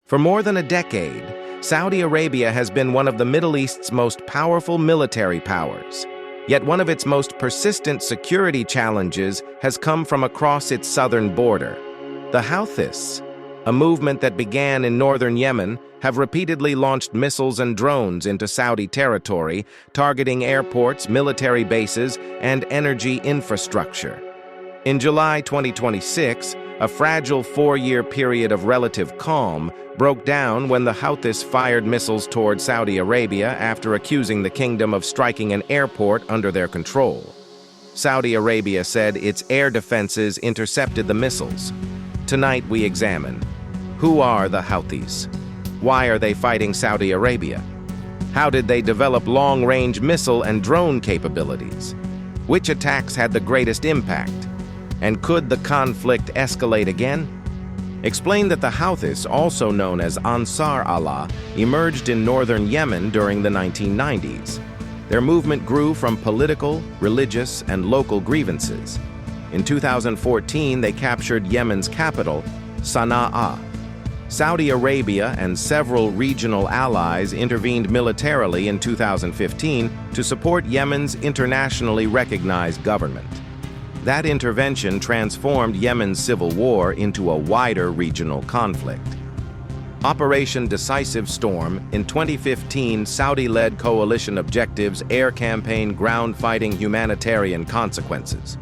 For more than a decade, Saudi Arabia has been one of the Middle East's most powerful military powers. Yet one of its most persistent security challenges has come from across its southern border. The Houthis, a movement that began in northern Yemen, have repeatedly launched missiles and drones into Saudi territory, targeting airports, military bases, and energy infrastructure. In July 2026, a fragile four-year period of relative calm broke down when the Houthis fired missiles toward Saudi Arabia after accusing the kingdom of striking an airport under their control. Saudi Arabia said its air defenses intercepted the missiles. Tonight we examine: who are the Houthis? Why are they fighting Saudi Arabia? How did they develop long-range missile and drone capabilities? Which attacks had the greatest impact? And could the conflict escalate again? Explain that the Houthis, also known as Ansar Allah, emerged in northern Yemen during the 1990s. Their movement grew from political, religious, and local grievances. In 2014, they captured Yemen's capital, Sana'a. Saudi Arabia and several regional allies intervened militarily in 2015 to support Yemen's internationally recognized government. That intervention transformed Yemen's civil war into a wider regional conflict. Operation Decisive Storm, in 2015, Saudi-led coalition objectives: air campaign, ground fighting, humanitarian consequences.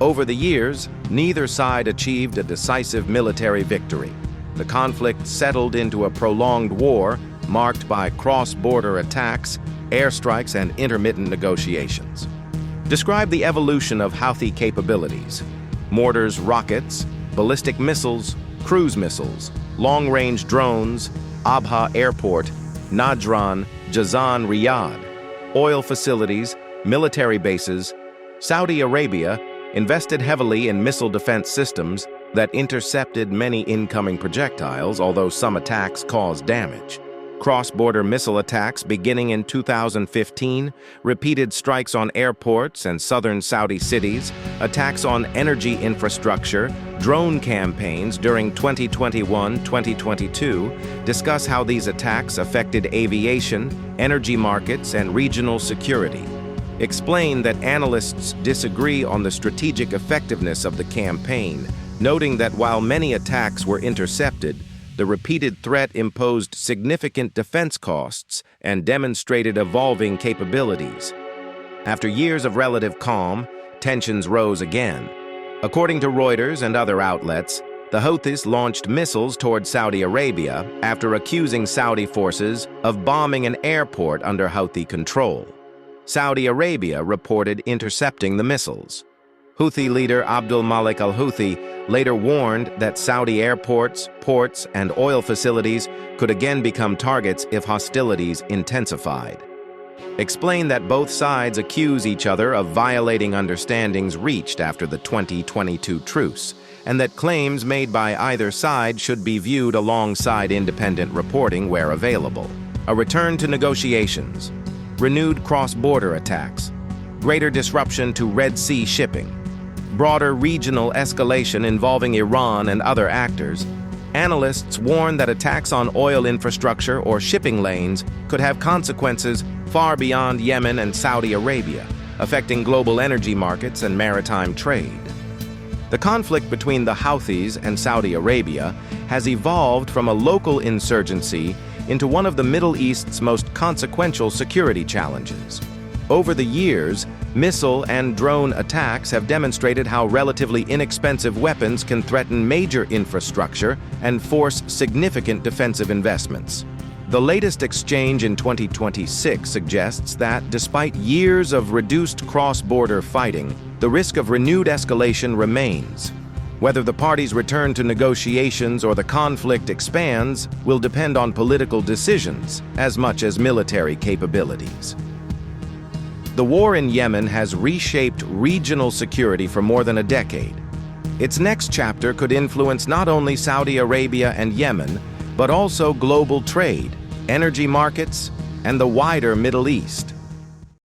Over the years, neither side achieved a decisive military victory. The conflict settled into a prolonged war marked by cross-border attacks, airstrikes, and intermittent negotiations. Describe the evolution of Houthi capabilities: mortars, rockets, ballistic missiles, cruise missiles, long-range drones, Abha Airport, Najran, Jazan, Riyadh, oil facilities, military bases. Saudi Arabia invested heavily in missile defense systems that intercepted many incoming projectiles, although some attacks caused damage. Cross-border missile attacks beginning in 2015, repeated strikes on airports and southern Saudi cities, attacks on energy infrastructure, drone campaigns during 2021-2022 discuss how these attacks affected aviation, energy markets, and regional security. Explain that analysts disagree on the strategic effectiveness of the campaign, noting that while many attacks were intercepted, the repeated threat imposed significant defense costs and demonstrated evolving capabilities. After years of relative calm, tensions rose again. According to Reuters and other outlets, the Houthis launched missiles toward Saudi Arabia after accusing Saudi forces of bombing an airport under Houthi control. Saudi Arabia reported intercepting the missiles. Houthi leader Abdul Malik al-Houthi later warned that Saudi airports, ports, and oil facilities could again become targets if hostilities intensified. Explain that both sides accuse each other of violating understandings reached after the 2022 truce, and that claims made by either side should be viewed alongside independent reporting where available. A return to negotiations, renewed cross-border attacks, greater disruption to Red Sea shipping, broader regional escalation involving Iran and other actors. Analysts warn that attacks on oil infrastructure or shipping lanes could have consequences far beyond Yemen and Saudi Arabia, affecting global energy markets and maritime trade. The conflict between the Houthis and Saudi Arabia has evolved from a local insurgency into one of the Middle East's most consequential security challenges. Over the years, missile and drone attacks have demonstrated how relatively inexpensive weapons can threaten major infrastructure and force significant defensive investments. The latest exchange in 2026 suggests that, despite years of reduced cross-border fighting, the risk of renewed escalation remains. Whether the parties return to negotiations or the conflict expands will depend on political decisions as much as military capabilities. The war in Yemen has reshaped regional security for more than a decade. Its next chapter could influence not only Saudi Arabia and Yemen, but also global trade, energy markets, and the wider Middle East.